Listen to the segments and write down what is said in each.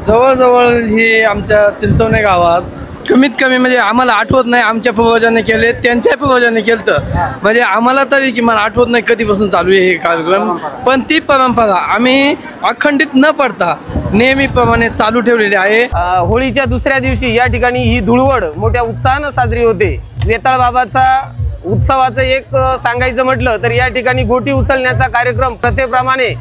जवळजवळ ही आमच्या चिंचवणे गावात कमीत कमी म्हणजे आम्हाला आठवत नाही आमच्या पूर्वजांनी केले, त्यांच्या पूर्वजांनी केलं, म्हणजे आम्हाला तरी किमान आठवत नाही कधीपासून चालू आहे हे कार्यक्रम. पण ती परंपरा आम्ही अखंडित न पडता नेहमीप्रमाणे चालू ठेवलेली आहे. होळीच्या दुसऱ्या दिवशी या ठिकाणी ही धुळवड मोठ्या उत्साहानं साजरी होते. वेताळ बाबाचा उत्सवाचं एक सांगायचं म्हटलं तर या ठिकाणी गोटी उचलण्याचा कार्यक्रम प्रथेप्रमाणे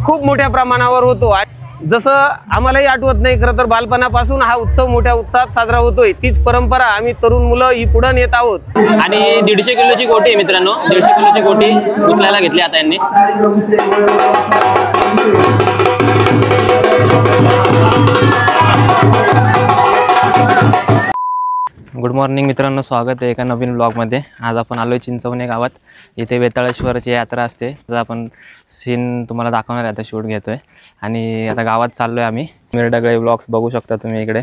खूप मोठ्या प्रमाणावर होतो. जसं आम्हालाही आठवत नाही खरं तर बालपणापासून हा उत्सव मोठ्या उत्साहात साजरा होतोय. तीच परंपरा आम्ही तरुण मुलं ही पुढे नेत आहोत. आणि 150 किलोची गोटी आहे मित्रांनो, 150 किलोची गोटी उचलायला घेतली आता यांनी. गुड मॉर्निंग मित्रांनो, स्वागत आहे एका नवीन ब्लॉगमध्ये. आज आपण आलो आहे चिंचवणे गावात. इथे वेताळेश्वरची यात्रा असते, तर आपण सीन तुम्हाला दाखवणार आहे. आता शूट घेतो आहे आणि आता गावात चाललो आहे आम्ही. मिरडगळे ब्लॉग्स बघू शकता तुम्ही इकडे.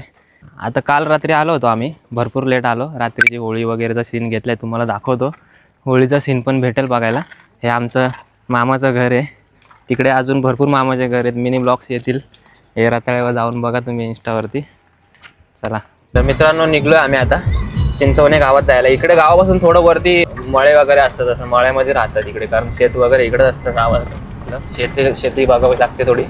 आता काल रात्री आलो होतो आम्ही, भरपूर लेट आलो. रात्रीची होळी वगैरेचा सीन घेतला आहे, तुम्हाला दाखवतो. होळीचा सीन पण भेटेल बघायला. हे आमचं मामाचं घर आहे. तिकडे अजून भरपूर मामाचे घर आहेत, मिनी ब्लॉग्स येतील. हे रताळ्यावर जाऊन बघा तुम्ही इंस्टावरती. चला तर मित्रांनो, निघलो आहे आम्ही आता चिंचवणे गावात जायला. इकडे गावापासून थोडं वरती मळे वगैरे असतात, असं मळ्यामध्ये राहतात इकडे, कारण शेत वगैरे इकडेच असतं गावात. शेती बघावी लागते थोडी.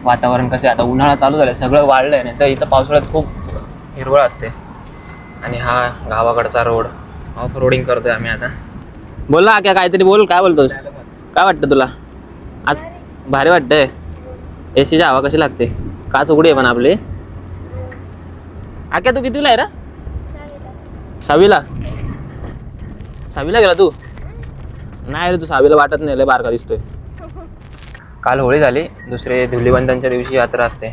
वातावरण कसं आहे, आता उन्हाळा चालू झालं, सगळं वाढलं आहे. नाही तर इथं पावसाळ्यात खूप हिरवळ असते. आणि हा गावाकडचा रोड, ऑफ रोडिंग करतोय आम्ही आता. बोल ना क्या, काहीतरी बोल. काय बोलतोस? काय वाटतं तुला आज? भारी वाटतंय. एसीची हवा कशी लागते? काच उघडी आहे पण आपली. आक्या तू कितीला आहे रे? 6वीला. 6वीला गेला तू? नाही रे, तू 6वीला वाटत नाही, लय बारका दिसतोय. काल होळी झाली, दुसरे धुलीवंदनच्या दिवशी यात्रा असते.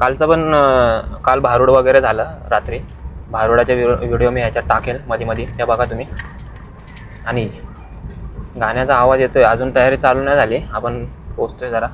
काल भारूड वगैरे झालं रात्री. भारुडाचे व्हिडिओ मी ह्याच्यात टाकेल मध्ये त्या बघा तुम्ही. आणि गाण्याचा आवाज येतोय. अजून तयारी चालू नाही झाली, आपण पोचतोय जरा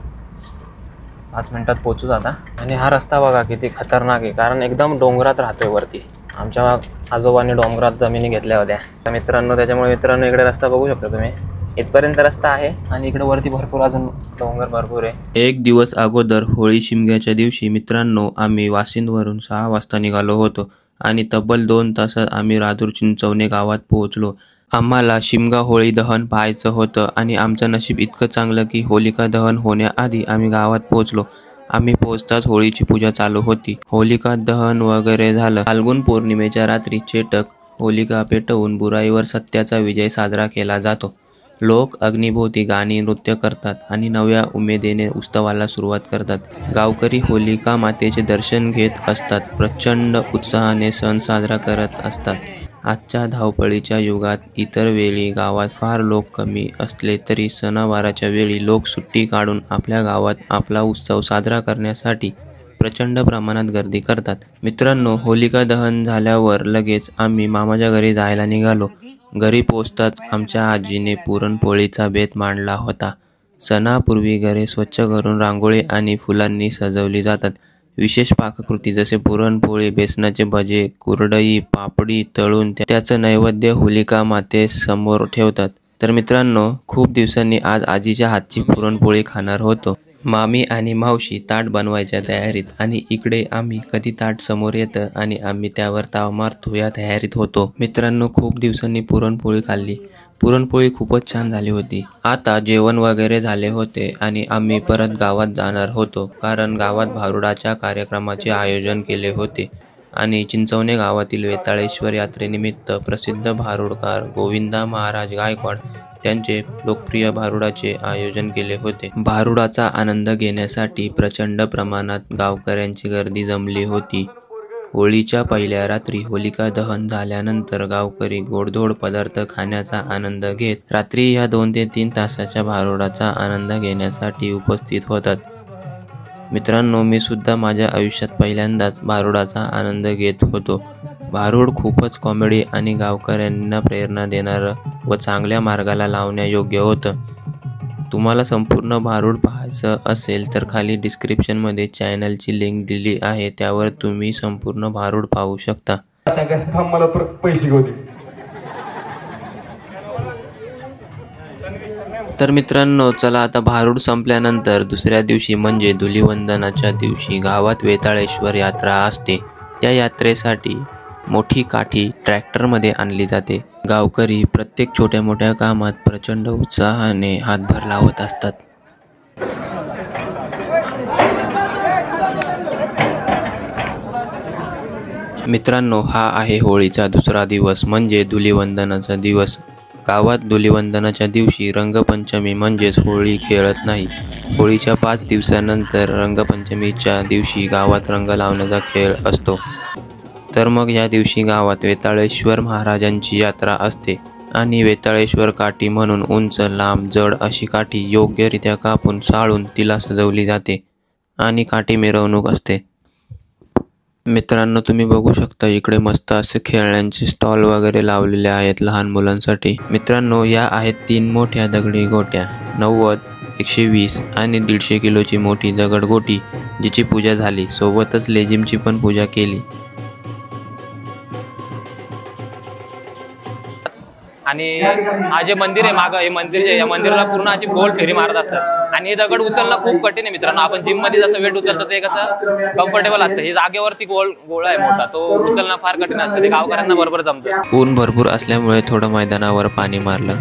5 मिनिटात पोचू आता. आणि हा रस्ता बघा किती खतरनाक आहे, कारण एकदम डोंगरात राहतोय वरती. आमच्या आजोबांनी डोंगरात जमिनी घेतल्या होत्या तर मित्रांनो, त्याच्यामुळे मित्रांनो इकडे रस्ता बघू शकता तुम्ही. इथपर्यंत रस्ता आहे आणि इकडे वरती भरपूर अजून डोंगर भरपूर आहे. एक दिवस अगोदर होळी शिमग्याच्या दिवशी मित्रांनो आम्ही वाशिंदवरून 6 वाजता निघालो होतो आणि तब्बल 2 तासात आम्ही राजूर चिंचवणे गावात पोहोचलो. आम्हाला शिमगा होळी दहन पाहायचं होतं आणि आमचं नशीब इतकं चांगलं की होलिका दहन होण्याआधी आम्ही गावात पोहोचलो. आम्ही पोहोचताच होळीची पूजा चालू होती. होलिका दहन वगैरे झालं. फाल्गुन पौर्णिमेच्या रात्री चेटक होलिका पेटवून बुराईवर सत्याचा विजय साजरा केला जातो. लोक अग्निभोवती गाणी नृत्य करतात आणि नव्या उमेदीने उत्सवाला सुरुवात करतात. गावकरी होलिका मातेचे दर्शन घेत असतात. प्रचंड उत्साहाने सण साजरा करत असतात. आजच्या धावपळीच्या युगात इतर वेळी गावात फार लोक कमी असले तरी सणावाराच्या वेळी लोक सुट्टी काढून आपल्या गावात आपला उत्सव साजरा करण्यासाठी प्रचंड प्रमाणात गर्दी करतात. मित्रांनो, होलिका दहन झाल्यावर लगेच आम्ही मामाच्या घरी जायला निघालो. घरी पोचताच आमच्या आजीने पुरणपोळीचा बेत मांडला होता. सणापूर्वी घरे स्वच्छ करून रांगोळी आणि फुलांनी सजवली जातात. विशेष पाककृती जसे पुरणपोळी, बेसनाचे भजे, कुरडई, पापडी तळून त्याचं नैवेद्य होलिका माते समोर ठेवतात. तर मित्रांनो, खूप दिवसांनी आज आजीच्या हातची पुरणपोळी खाणार होतो. मामी आणि मावशी ताट बनवायच्या तयारीत आणि इकडे आम्ही कधी ताट समोर येतं आणि आम्ही त्यावर ताव मारतो या तयारीत होतो. मित्रांनो, खूप दिवसांनी पुरणपोळी खाल्ली. पुरणपोळी खूपच छान झाली होती. आता जेवण वगैरे झाले होते आणि आम्ही परत गावात जाणार होतो, कारण गावात भारुडाच्या कार्यक्रमाचे आयोजन केले होते आणि चिंचवणे गावातील वेताळेश्वर यात्रेनिमित्त प्रसिद्ध भारुडकार गोविंदा महाराज गायकवाड त्यांचे लोकप्रिय भारुडाचे आयोजन केले होते. भारुडाचा आनंद घेण्यासाठी प्रचंड प्रमाणात गावकऱ्यांची गर्दी जमली होती. होळीच्या पहिल्या रात्री होलिका दहन झाल्यानंतर गावकरी गोडधोड पदार्थ खाण्याचा आनंद घेत रात्री ह्या 2 ते 3 तासाच्या भारुडाचा आनंद घेण्यासाठी उपस्थित होतात. मित्रांनो, मी सुद्धा माझ्या आयुष्यात पहिल्यांदाच भारुडाचा आनंद घेत होतो. भारुड खूपच कॉमेडी आणि गावकऱ्यांना प्रेरणा देणारं व चांगल्या मार्गाला लावण्यायोग्य होतं. तुम्हाला संपूर्ण भारुड पाहायचं असेल तर खाली डिस्क्रिप्शनमध्ये चॅनलची लिंक दिली आहे, त्यावर तुम्ही संपूर्ण भारुड पाहू शकता. मला पैसे होते तर मित्रांनो चला आता भारूड संपल्यानंतर दुसऱ्या दिवशी म्हणजे धुलीवंदनाच्या दिवशी गावात वेताळेश्वर यात्रा असते. त्या यात्रेसाठी मोठी काठी ट्रॅक्टरमध्ये आणली जाते. गावकरी प्रत्येक छोट्या मोठ्या कामात प्रचंड उत्साहाने हातभार लावत असतात. मित्रांनो हा आहे होळीचा दुसरा दिवस म्हणजे धुलीवंदनाचा दिवस. गावात धुलीवंदनाच्या दिवशी रंगपंचमी म्हणजेच होळी खेळत नाही. होळीच्या 5 दिवसानंतर रंगपंचमीच्या दिवशी गावात रंग लावण्याचा खेळ असतो. तर मग या दिवशी गावात वेताळेश्वर महाराजांची यात्रा असते आणि वेताळेश्वर काठी म्हणून उंच लांब जड अशी काठी योग्यरित्या कापून साळून तिला सजवली जाते आणि काठी मिरवणूक असते. मित्रांनो तुम्ही बघू शकता इकडे मस्त असे खेळण्यांचे स्टॉल वगैरे लावलेले आहेत लहान मुलांसाठी. मित्रांनो या आहेत 3 मोठ्या दगडी गोट्या, 90, 120 आणि 150 किलोची मोठी दगडगोटी जिची पूजा झाली. सोबतच लेझिमची पण पूजा केली. आणि हा जे मंदिर आहे मागं, हे मंदिर या मंदिराला पूर्ण अशी गोल फेरी मारत असतात आणि हे दगड उचलणं खूप कठीण आहे मित्रांनो. आपण जिम मध्ये जसं वेट उचलतो ते कसं कम्फर्टेबल असतं, हे जागेवरती गोळा आहे मोठा, तो उचलणं फार कठीण असतं. ते गावकऱ्यांना बरोबर जमतं. ऊन भरपूर असल्यामुळे थोडं मैदानावर पाणी मारलं.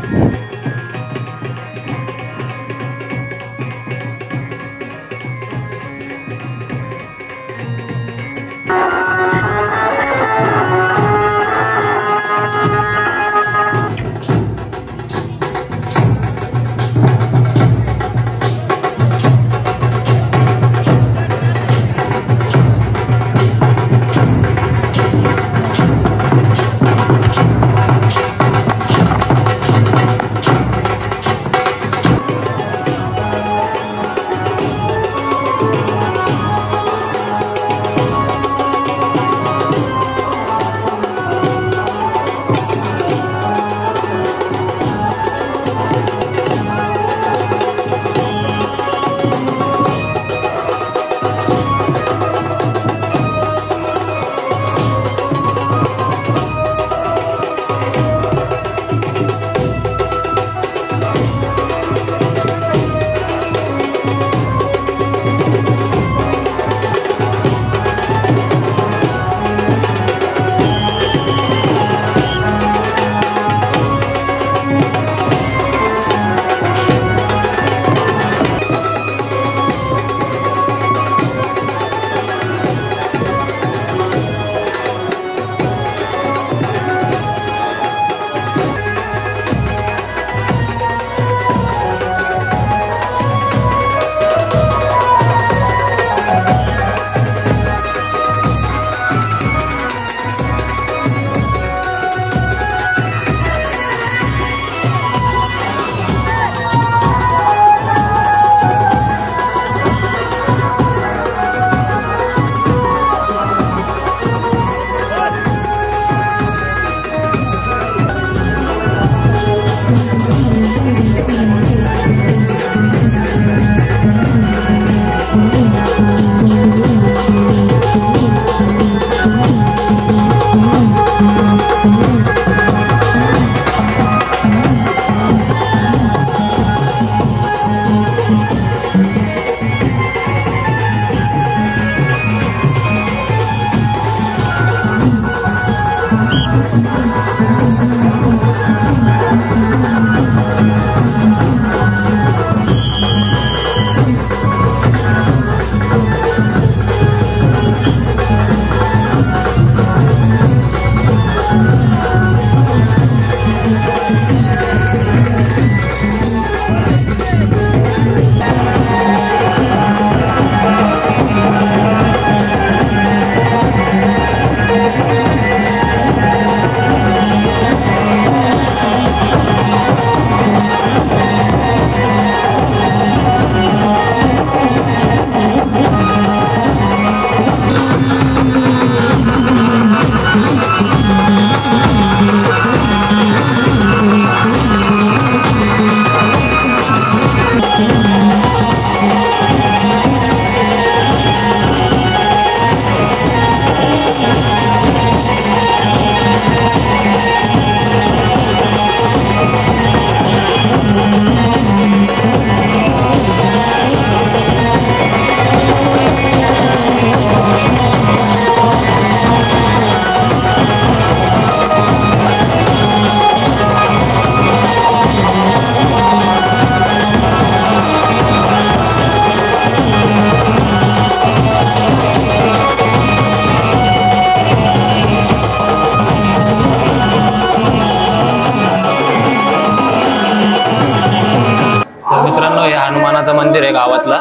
आहे गावातला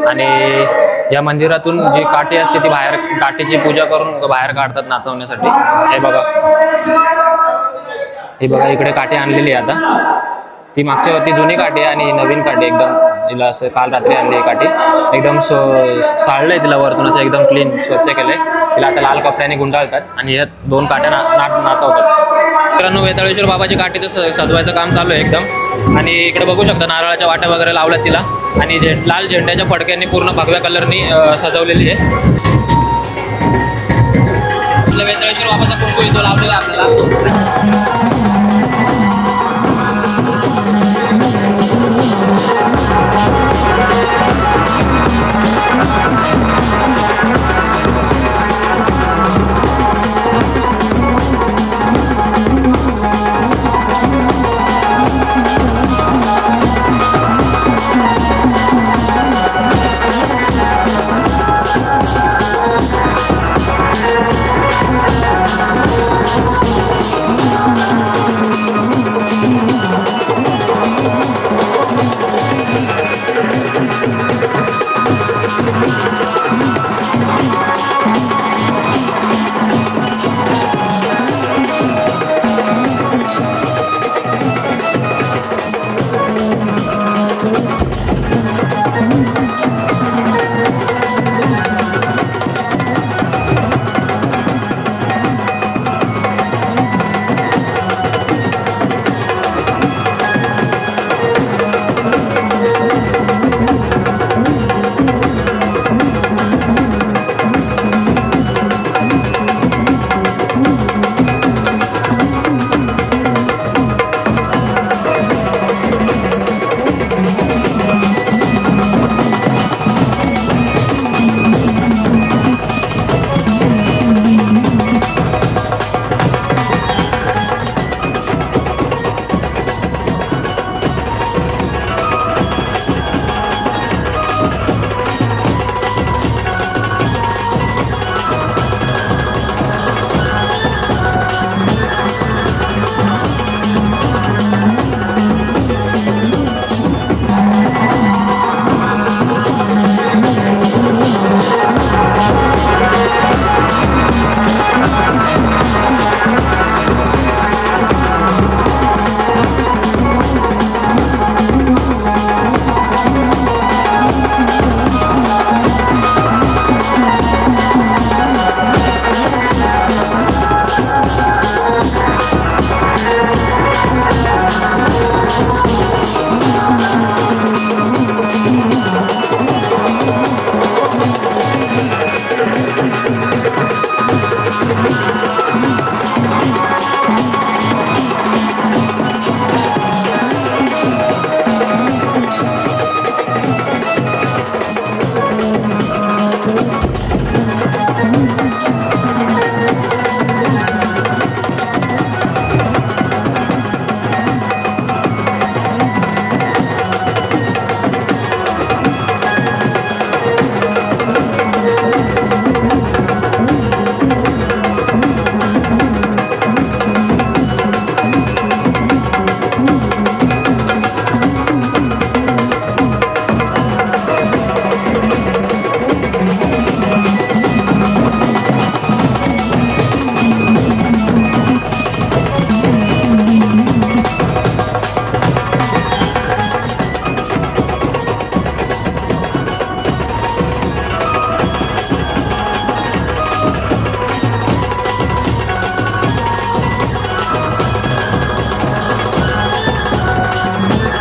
आणि या मंदिरातून जी काठी असते ती बाहेर काठीची पूजा करून बाहेर काढतात नाचवण्यासाठी। हे बघा इकडे काठी आणलेली आहे आता, ती मागच्या वरती जुनी काठी आहे आणि नवीन काठी एकदम तिला असं काल रात्री आणली काठी एकदम साळलंय तिला वरतून असं एकदम क्लीन स्वच्छ केलंय तिला। आता लाल कपड्याने गुंडाळतात आणि या 2 काठ्या नाचवतात। मित्रांनो वेताळेश्वर बाबाची काठीचं सजवायचं काम चालू आहे एकदम आणि इकडे बघू शकता नारळाच्या वाट्या वगैरे लावल्यात तिला आणि लाल झेंड्याच्या फडक्यांनी पूर्ण भगव्या कलरनी सजवलेली आहे। आपल्या वेताळेश्वर बाबाचा कुंकू इथं लावलेला आपल्याला।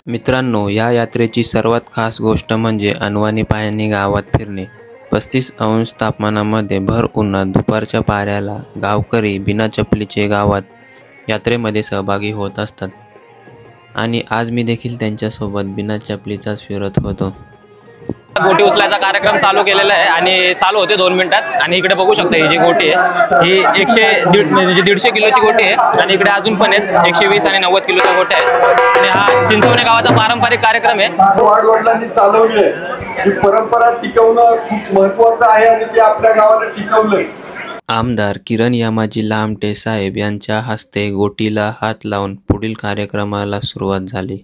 मित्रांनो, या यात्रेची सर्वात खास गोष्ट म्हणजे अनवाणी पायांनी गावात फिरणे। 35 अंश तापमानामध्ये भर उन्हात दुपारच्या पाऱ्याला गावकरी बिना चपलीचे गावात यात्रेमध्ये सहभागी होत असतात आणि आज मी देखील त्यांच्यासोबत बिना चपलीचाच फिरत होतो। गोटी उचलायचा कार्यक्रम चालू केलेला आहे आणि चालू होते 2 मिनिटात। आणि इकडे बघू शकता ही जी गोटी आहे ही 150 किलोची गोटी आहे आणि इकडे अजून पण आहेत 120 आणि 90 किलोच्या गोट्या आहेत आणि हा चिंचवणे गावाचा पारंपरिक कार्यक्रम आहे। वाडवडिलांनी चालवले ही परंपरा टिकवणं खूप महत्त्वाचं आहे आणि ते आपल्या गावाला टिकवलंय। आमदार किरण यामाजी लामटे साहेब यांच्या हस्ते गोटीला हात लावून पुढील कार्यक्रमाला सुरुवात झाली.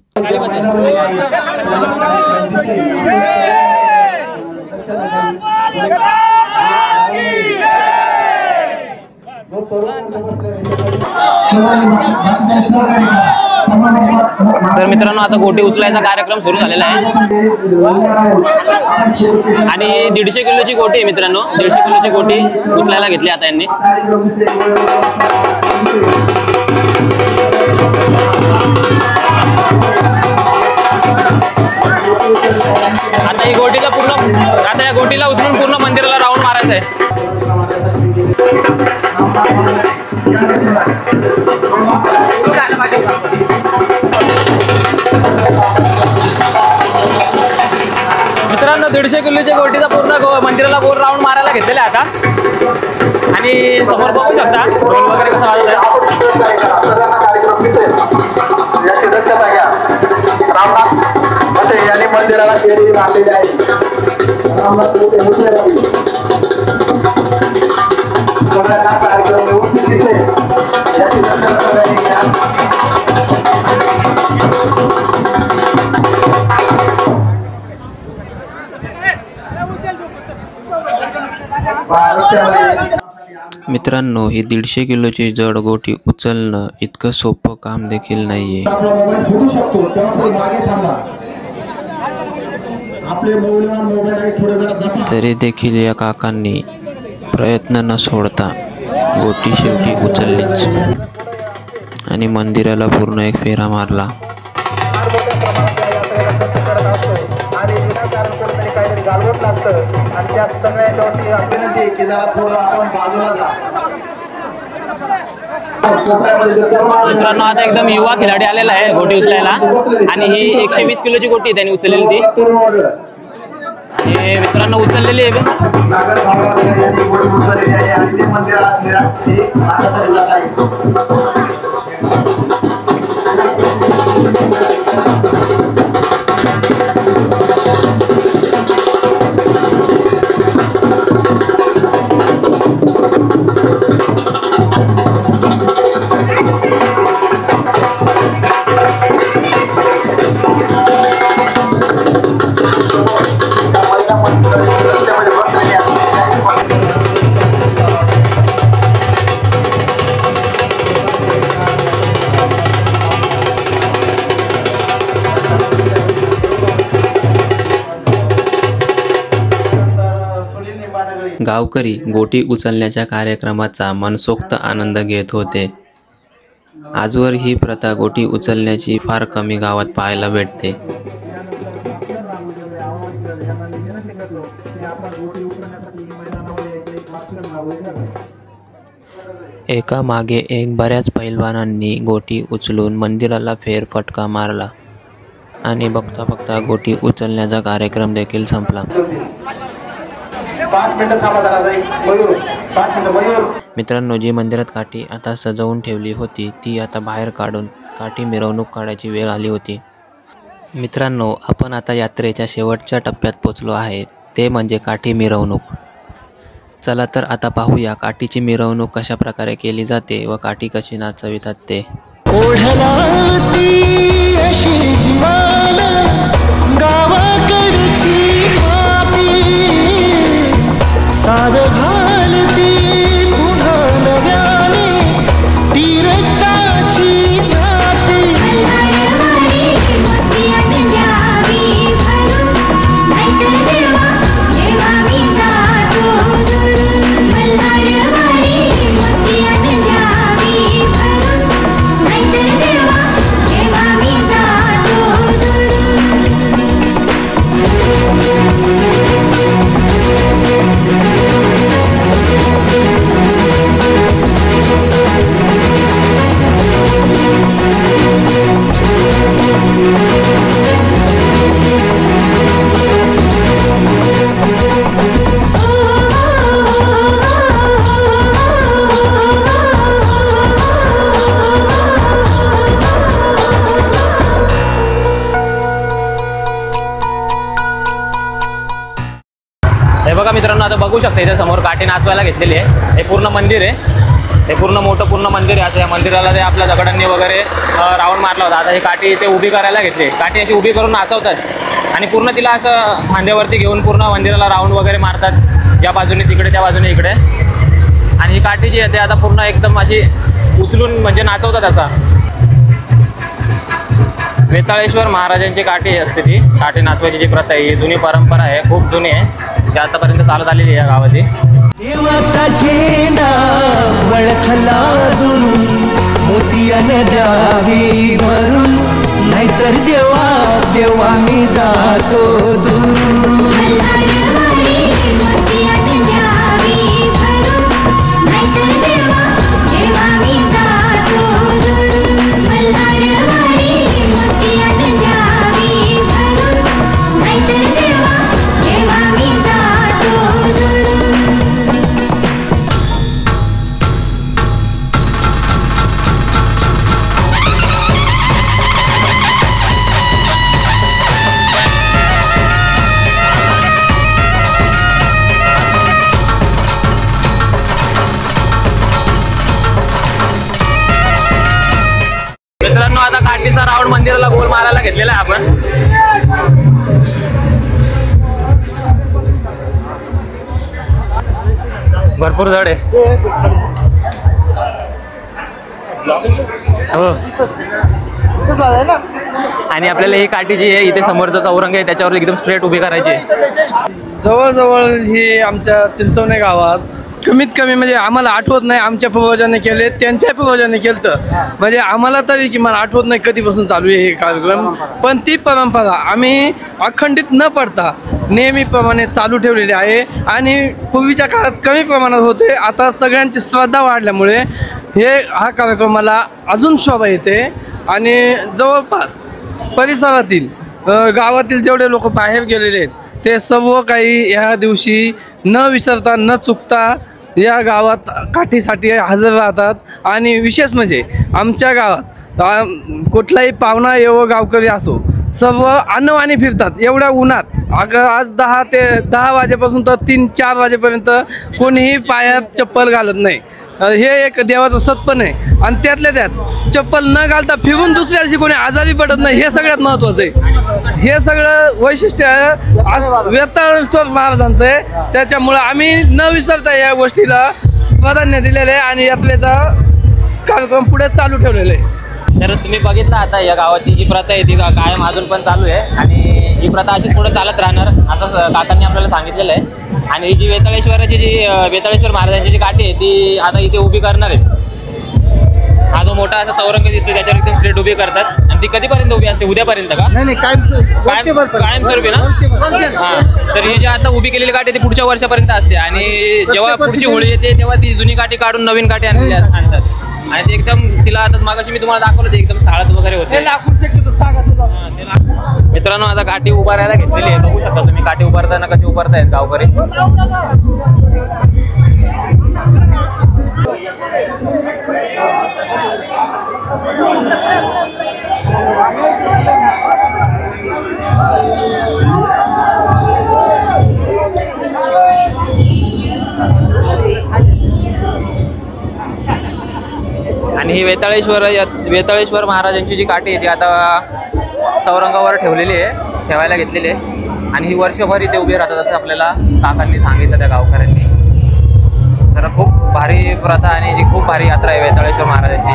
तर मित्रांनो, आता गोटी उचलायचा कार्यक्रम सुरू झालेला आहे आणि 150 किलोची गोटी आहे मित्रांनो. 150 किलोची गोटी उचलायला घेतली आता यांनी. आता ही गोटीला आता या गोटीला उचलून पूर्ण मंदिराला राऊंड मारायचं आहे. मित्रांनो, 150 किलोच्या गोटीचा पूर्ण मंदिराला गोल राऊंड मारायला घेतलेला आहे आता. आणि समोर बघू शकता ढोल वगैरे कसं वाजत आहे. मंदिराला फेरी मारलेली आहे. मित्रांनो, ही 150 किलोची जड गोटी उचलणं इतकं सोपं काम देखील नाहीये. तरी देखील या काकांनी प्रयत्न न सोडता गोटी शेवटी उचललीच आणि मंदिराला पूर्ण एक फेरा मारला. मित्रांनो, आता एकदम युवा खिलाडी आलेला आहे गोटी उचलायला आणि ही 120 किलोची गोटी त्यांनी उचललेली ती. हे मित्रांनो उचललेली आहे. गावकरी गोटी उचलण्याच्या कार्यक्रमाचा मनसोक्त आनंद घेत होते. आजवर ही प्रथा गोटी उचलण्याची फार कमी गावात पाहायला भेटते. एका मागे एक बऱ्याच पैलवानांनी गोटी उचलून मंदिराला फेरफटका मारला आणि बघता बघता गोटी उचलण्याचा कार्यक्रम देखील संपला. मित्रांनो, जी मंदिरात काठी आता सजवून ठेवली होती ती आता बाहेर काढून काठी मिरवणूक काढायची वेळ आली होती. मित्रांनो, आपण आता यात्रेच्या शेवटच्या टप्प्यात पोचलो आहे, ते म्हणजे काठी मिरवणूक. चला तर आता पाहूया काठीची मिरवणूक कशा प्रकारे केली जाते व काठी कशी नाचवितात ते. शकता इथे समोर काठी नाचवायला घेतलेली आहे. हे पूर्ण मंदिर आहे, हे पूर्ण मोठं मंदिर आहे. असं या मंदिराला ते आपल्या दगडांनी वगैरे राऊंड मारला होता. आता ही काठी इथे उभी करायला घेतली. काठी अशी उभी करून नाचवतात आणि पूर्ण तिला असं खांद्यावरती घेऊन पूर्ण मंदिराला राऊंड वगैरे मारतात, या बाजूने तिकडे त्या बाजूने इकडे. आणि ही काठी जी आहे ते आता पूर्ण एकदम अशी उचलून म्हणजे नाचवतात. असा वेताळेश्वर महाराजांची काठी असते, ती काठी नाचवायची जी प्रथा आहे ही जुनी परंपरा आहे, खूप जुनी आहे, जी आतापर्यंत चालत आलेली आहे या गावाची. देवाचा झेंडा वळखला दुरून मोतियाने द्यावी भरून, नाहीतर देवा देवा मी जातो दुरून. मित्रांनो, आता काठीचा राऊंड मंदिराला गोल मारायला घेतलेला आहे आपण. भरपूर जड आहे. हो, आणि आपल्याला ही काठी जी आहे इथे समोरचा चौरंग आहे त्याच्यावर एकदम स्ट्रेट उभी करायची आहे. जवळजवळ ही आमच्या चिंचवणे गावात कमीत कमी म्हणजे आम्हाला आठवत नाही आमच्या पूर्वजांनी केले, त्यांच्या पूर्वजांनी केलं, म्हणजे आम्हाला तरी किमान आठवत नाही कधीपासून चालू आहे हे कार्यक्रम. पण ती परंपरा आम्ही अखंडित न पडता नेहमीप्रमाणे चालू ठेवलेली आहे. आणि पूर्वीच्या काळात कमी प्रमाणात होते, आता सगळ्यांची श्रद्धा वाढल्यामुळे हा कार्यक्रमाला अजून शोभा येते. आणि जवळपास परिसरातील गावातील जेवढे लोक बाहेर गेलेले आहेत ते सर्व काही ह्या दिवशी न विसरता न चुकता या गावात काठीसाठी हजर राहतात. आणि विशेष म्हणजे आमच्या गावात कुठलाही पाहुणा येवो गावकरी असो सर्व अनवाणी फिरतात. एवढ्या उन्हात आज 10 वाजेपासून तर 3-4 वाजेपर्यंत कोणीही पायात चप्पल घालत नाही. हे एक देवाचं सत्पण आहे. आणि त्यातल्या त्यात चप्पल न घालता फिरून दुसऱ्या दिवशी कोणी आजारी पडत नाही, हे सगळ्यात महत्त्वाचं आहे. हे सगळं वैशिष्ट्य आज वेताळेश्वर महाराजांचं आहे. त्याच्यामुळं आम्ही न विसरता या गोष्टीला प्राधान्य दिलेलं आहे आणि यात्रेचा कार्यक्रम पुढे चालू ठेवलेला आहे. तर तुम्ही बघितलं आता या गावाची जी प्रथा आहे ती कायम अजून पण चालू आहे आणि ही प्रथा अशीच पुढे चालत राहणार असं काकांनी आपल्याला सांगितलेलं आहे. आणि ही जी वेताळेश्वर महाराजांची जी काठी आहे ती आता इथे उभी करणार आहे. हा जो मोठा असा चौरंग दिसतो त्याच्यावर एकदम स्ट्रेट उभी करतात. आणि ती कधीपर्यंत उभी असते? उद्यापर्यंत का? नाही, कायमस्वरूपी ना. हा, तर ही जी आता उभी केलेली काठी ती पुढच्या वर्षापर्यंत असते. आणि जेव्हा पुढची होळी येते तेव्हा ती जुनी काठी काढून नवीन काठी आणतात. आणि ते एकदम तिला आता मागाशी मी तुम्हाला दाखवलं ते एकदम साळत वगैरे होते. मित्रांनो, आता काठी उभारायला घेतलेली आहे. बघू शकता तुम्ही काठी उभारताना कशी उभारतायत गावकरी. आणि ही वेताळेश्वर महाराजांची जी काठी आहे ती आता चौरंगावर ठेवायला घेतलेली आहे. आणि ही वर्षभर इथे उभी राहतात असं आपल्याला काकांनी सांगितलं त्या गावकऱ्यांनी. तर खूप भारी प्रथा आणि जी खूप भारी यात्रा आहे वेताळेश्वर महाराजांची.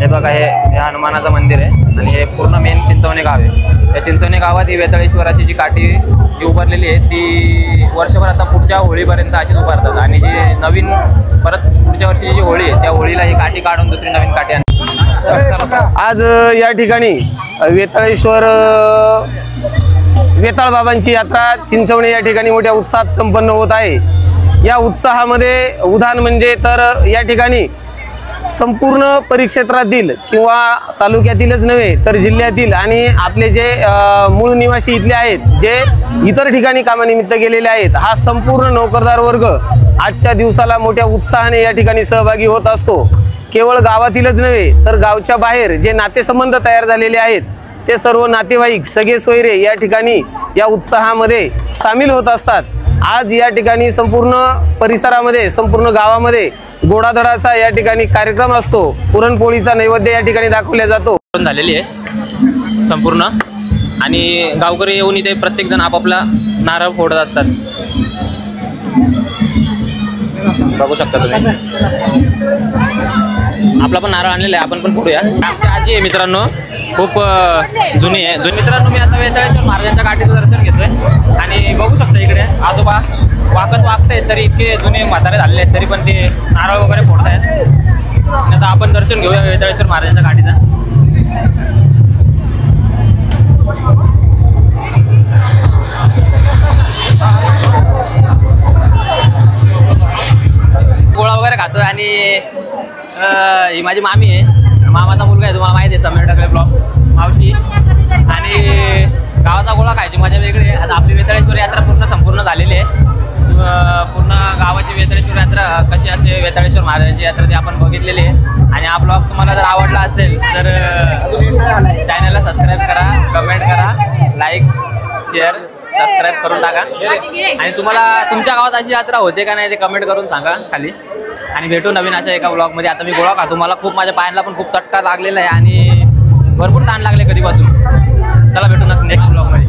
हे बघा, हे हनुमानाचं मंदिर आहे आणि हे पूर्ण मेन चिंचवणे गाव आहे. त्या चिंचवणे गावात ही वेताळेश्वराची जी काठी जी उभारलेली आहे ती वर्षभर आता पुढच्या होळीपर्यंत अशीच उभारतात. आणि जी नवीन परत पुढच्या वर्षी जी होळी आहे त्या होळीला ही काठी काढून दुसरी नवीन काठी आणतात. आज या ठिकाणी वेताळ बाबांची यात्रा चिंचवणे या ठिकाणी मोठ्या उत्साहात संपन्न होत आहे. या उत्साहामध्ये उधाण म्हणजे तर या ठिकाणी संपूर्ण परिक्षेत्रातील किंवा तालुक्यातीलच नव्हे तर जिल्ह्यातील आणि आपले जे मूळ निवासी इथले आहेत, जे इतर ठिकाणी कामानिमित्त गेलेले आहेत, हा संपूर्ण नोकरदार वर्ग आजच्या दिवसाला मोठ्या उत्साहाने या ठिकाणी सहभागी होत असतो. केवळ गावातीलच नव्हे तर गावच्या बाहेर जे नातेसंबंध तयार झालेले आहेत ते सर्व नातेवाईक सगळे सोयरे या ठिकाणी या उत्साहामध्ये सामील होत असतात. आज या ठिकाणी संपूर्ण परिसरामध्ये, संपूर्ण गावामध्ये गोडाधडाचा या ठिकाणी कार्यक्रम असतो. पुरणपोळीचा नैवेद्य या ठिकाणी दाखवला जातो. झालेली आहे संपूर्ण आणि गावकरी येऊन इथे प्रत्येक जण आपापला नारळ फोडत असतात. बघू शकता तुम्ही. आपला पण नारळ आणलेला आहे, आपण पण फोडूया. आमची आजी आहे मित्रांनो, खूप जुनी आहे. मित्रांनो, मी आता वेताळेश्वर महाराजांच्या गाठीचं दर्शन घेतोय आणि बघू शकता इकडे आजोबा वागतायत. तरी इतके जुने म्हातारे झालेले आहेत, तरी पण ते नारळ वगैरे फोडतायत. आता आपण दर्शन घेऊया वेताळेश्वर महाराजांच्या गाठीचं. गोळा वगैरे खातोय आणि ही माझी मामी आहे, मामाचा मुलगा आहे, तुम्हाला माहिती आहे, समीर ढगले ब्लॉग मावशी. आणि गावाचा गोळा खायची मजा वेगळी आहे. आता आपली वेताळेश्वर यात्रा संपूर्ण झालेली आहे. पूर्ण गावाची वेताळेश्वर यात्रा कशी असते, वेताळेश्वर महाराजांची यात्रा ती आपण बघितलेली आहे. आणि हा ब्लॉग तुम्हाला जर आवडला असेल तर चॅनलला सबस्क्राईब करा, कमेंट करा, लाईक शेअर सबस्क्राईब करून टाका. आणि तुम्हाला तुमच्या गावात अशी यात्रा होते का नाही ते कमेंट करून सांगा खाली. आणि भेटू नवीन अशा एका ब्लॉगमध्ये. आता मी गोळा खातो, मला खूप माझ्या पायांना पण खूप चटका लागलेला आहे आणि भरपूर ताण लागले कधीपासून. चला भेटू नेक्स्ट ब्लॉगमध्ये.